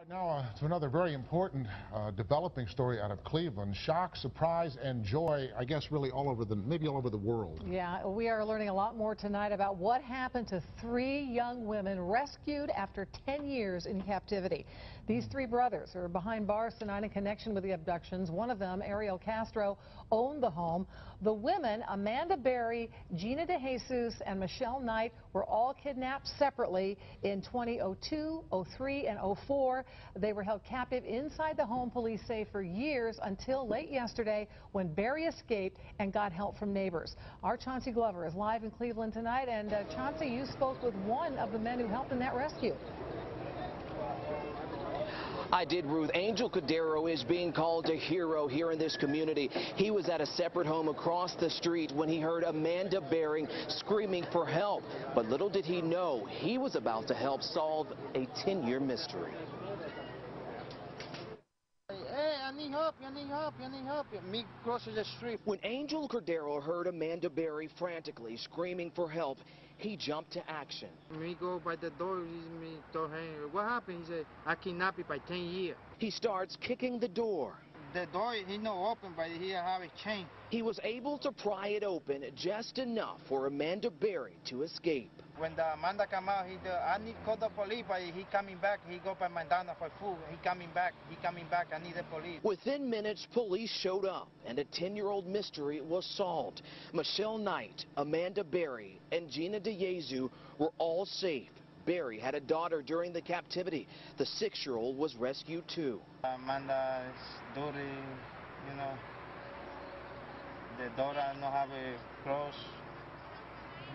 Now to another very important developing story out of Cleveland. Shock, surprise, and joy, I guess really maybe all over the world. Yeah, we are learning a lot more tonight about what happened to three young women rescued after 10 years in captivity. These three brothers are behind bars tonight in connection with the abductions. One of them, Ariel Castro, owned the home. The women, Amanda Berry, Gina DeJesus, and Michelle Knight, were all kidnapped separately in 2002, 03, and 04. They were held captive inside the home, police say, for years until late yesterday when Berry escaped and got help from neighbors. Our Chauncey Glover is live in Cleveland tonight. And Chauncey, you spoke with one of the men who helped in that rescue. I did, Ruth. Angel Cordero is being called a hero here in this community. He was at a separate home across the street when he heard Amanda Berry screaming for help. But little did he know he was about to help solve a 10-year mystery. Hey, I need help, I need help, I need help. Me crossing the street. When Angel Cordero heard Amanda Berry frantically screaming for help, he jumped to action. Me go by the door, me told him, what happened? He said, I kidnapped you by 10 years. He starts kicking the door. The door, he no open, but he have a chain. He was able to pry it open just enough for Amanda Berry to escape. When the Amanda come out, I need to call the police, but he coming back. He go by McDonald's for food. He coming back, I need the police. Within minutes, police showed up, and a 10-year-old mystery was solved. Michelle Knight, Amanda Berry, and Gina DeJesus were all safe. Berry had a daughter during the captivity. The 6-year-old was rescued too. Amanda is dirty, you know. The daughter no have a clothes,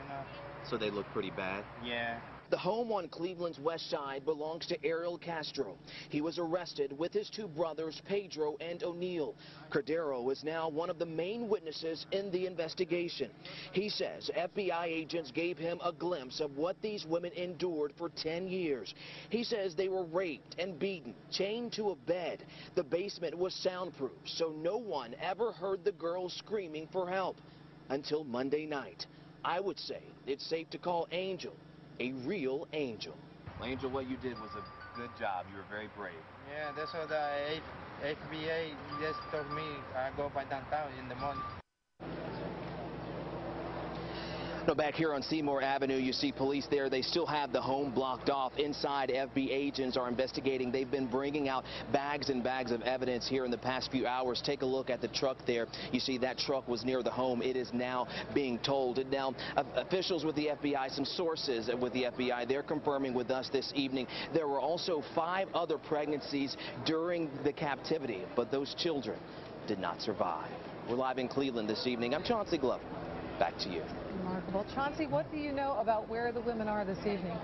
you know. So they look pretty bad? Yeah. The home on Cleveland's west side belongs to Ariel Castro. He was arrested with his two brothers, Pedro and O'Neill. Cordero is now one of the main witnesses in the investigation. He says FBI agents gave him a glimpse of what these women endured for 10 years. He says they were raped and beaten, chained to a bed. The basement was soundproof, so no one ever heard the girls screaming for help until Monday night. I would say it's safe to call Angel a real angel. Angel, what you did was a good job. You were very brave. Yeah, that's what the FBA just told me. I go by downtown in the morning. Now back here on Seymour Avenue, you see police there. They still have the home blocked off. Inside, FBI agents are investigating. They've been bringing out bags and bags of evidence here in the past few hours. Take a look at the truck there. You see that truck was near the home. It is now being towed. Now, officials with the FBI, some sources with the FBI, they're confirming with us this evening there were also 5 other pregnancies during the captivity, but those children did not survive. We're live in Cleveland this evening. I'm Chauncey Glover. Back to you. Remarkable. Chauncey, what do you know about where the women are this evening?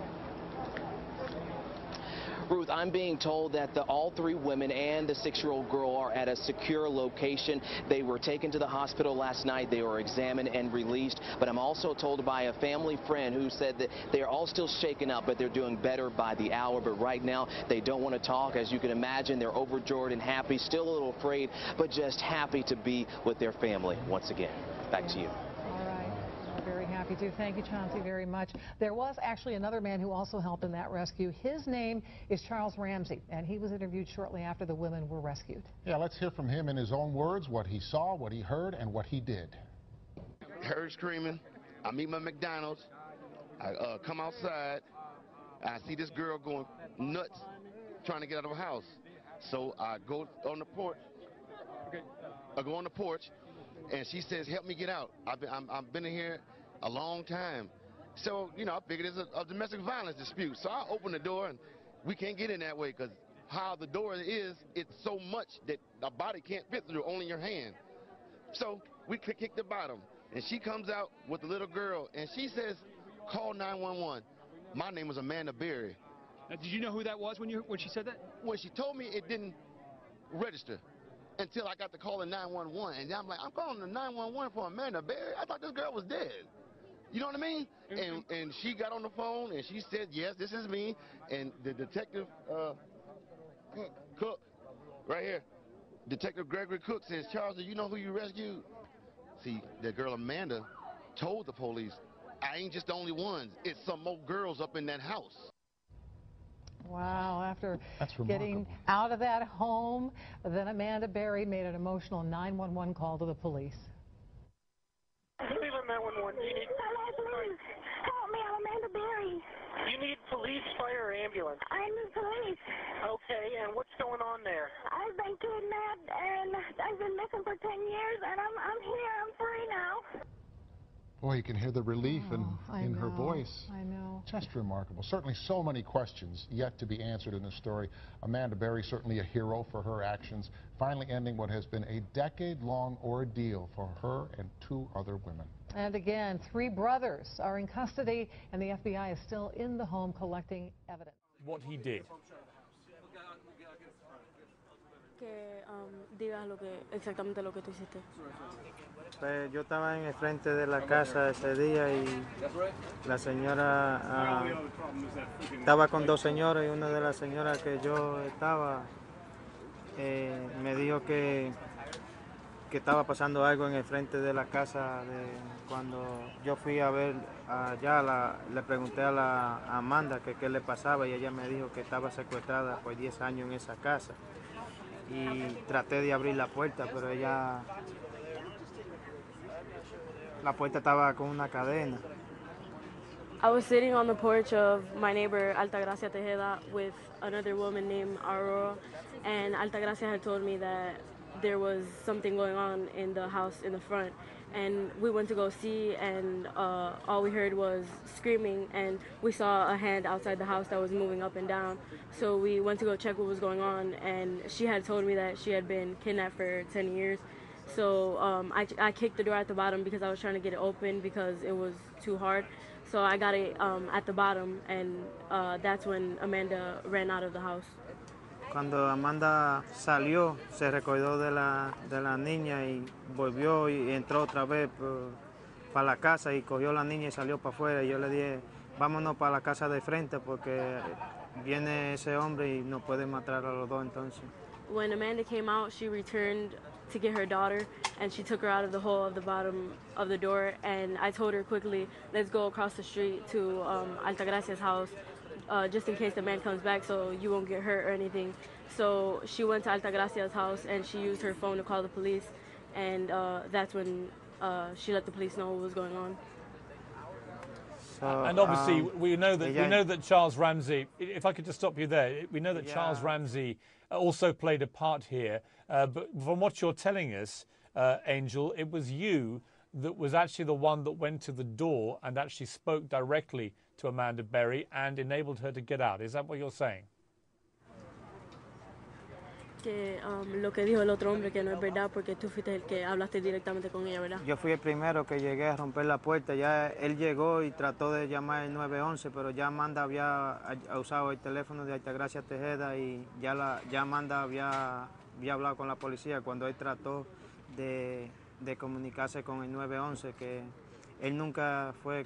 Ruth, I'm being told that all 3 women and the 6-year-old girl are at a secure location. They were taken to the hospital last night. They were examined and released. But I'm also told by a family friend who said that they're all still shaken up, but they're doing better by the hour. But right now, they don't want to talk. As you can imagine, they're overjoyed and happy, still a little afraid, but just happy to be with their family once again. Back to you. Very happy to. Thank you, Chauncey, very much. There was actually another man who also helped in that rescue. His name is Charles Ramsey, and he was interviewed shortly after the women were rescued. Yeah, let's hear from him in his own words, what he saw, what he heard, and what he did. Heard screaming. I meet my McDonald's. I come outside. I see this girl going nuts trying to get out of her house. So I go on the porch. And she says, help me get out. I've been in here a long time. So, you know, I figured it's a domestic violence dispute. So I open the door, and we can't get in that way because how the door is, it's so much that a body can't fit through, only your hand. So we kick the bottom, and she comes out with the little girl, and she says, call 911. My name was Amanda Berry. Now, did you know who that was when she said that? When she told me, it didn't register until I got the call in 911, and I'm like, I'm calling the 911 for Amanda Berry. I thought this girl was dead. You know what I mean? And she got on the phone and she said, yes, this is me. And the detective Cook, right here, Detective Gregory Cook says, Charles, do you know who you rescued? See, the girl Amanda told the police, I ain't just the only ones. It's some more girls up in that house. Wow, after That's getting remarkable. out of that home, then Amanda Berry made an emotional 911 call to the police. Cleveland 911, you need... Hello, please. Help me, I'm Amanda Berry. You need police, fire, or ambulance. I need police. Okay, and what's going on there? I've been kidnapped and I've been missing for 10 years, and I'm here. I'm free now. Boy, you can hear the relief in her voice. I know. Just remarkable. Certainly so many questions yet to be answered in this story. Amanda Berry, certainly a hero for her actions, finally ending what has been a decade-long ordeal for her and 2 other women. And again, 3 brothers are in custody, and the FBI is still in the home collecting evidence. What he did. Que digas exactamente lo que tú hiciste. Pues yo estaba en el frente de la casa ese día y la señora estaba con 2 señores y una de las señoras que yo estaba me dijo que estaba pasando algo en el frente de la casa. Cuando yo fui a ver allá, le pregunté a la Amanda que qué le pasaba y ella me dijo que estaba secuestrada por 10 años en esa casa. Y traté de abrir la puerta, pero la puerta estaba con una cadena. I was sitting on the porch of my neighbor Altagracia Tejeda with another woman named Aurora, and Altagracia had told me that there was something going on in the house in the front, and we went to go see, and all we heard was screaming, and we saw a hand outside the house that was moving up and down. So we went to go check what was going on, and she had told me that she had been kidnapped for 10 years. So I kicked the door at the bottom because I was trying to get it open because it was too hard. So I got it at the bottom, and that's when Amanda ran out of the house. Cuando Amanda salió, se recordó de la niña y volvió y entró otra vez para la casa y cogió a la niña y salió para afuera. Y yo le dije, vámonos para la casa de frente porque viene ese hombre y nos puede matar a los 2 entonces. When Amanda came out, she returned to get her daughter, and she took her out of the hole of the bottom of the door, and I told her quickly, let's go across the street to Altagracia's house, just in case the man comes back so you won't get hurt or anything. So she went to Altagracia's house, and she used her phone to call the police, and that's when she let the police know what was going on. And obviously, we know that Charles Ramsey, if I could just stop you there, we know that Charles Ramsey also played a part here. But from what you're telling us, Angel, it was you that was actually the one that went to the door and actually spoke directly to Amanda Berry and enabled her to get out. Is that what you're saying? Que lo que dijo el otro hombre que no es verdad porque tú fuiste el que hablaste directamente con ella, ¿verdad? Yo fui el primero que llegué a romper la puerta. Ya él llegó y trató de llamar el 911, pero ya Amanda había usado el teléfono de Altagracia Tejeda y ya Amanda había hablado con la policía cuando él trató de comunicarse con el 911, que él nunca fue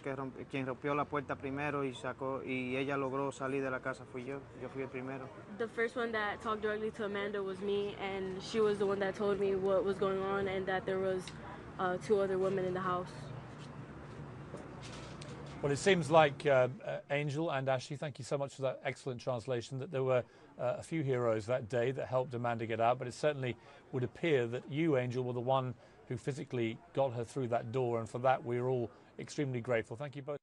quien rompió la puerta primero y ella logró salir de la casa. Fui yo fui el primero. The first one that talked directly to Amanda was me, and she was the one that told me what was going on and that there was 2 other women in the house. Well, it seems like, Angel and Ashley, thank you so much for that excellent translation, that there were a few heroes that day that helped Amanda get out, but it certainly would appear that you, Angel, were the one who physically got her through that door, and for that we're all extremely grateful. Thank you both.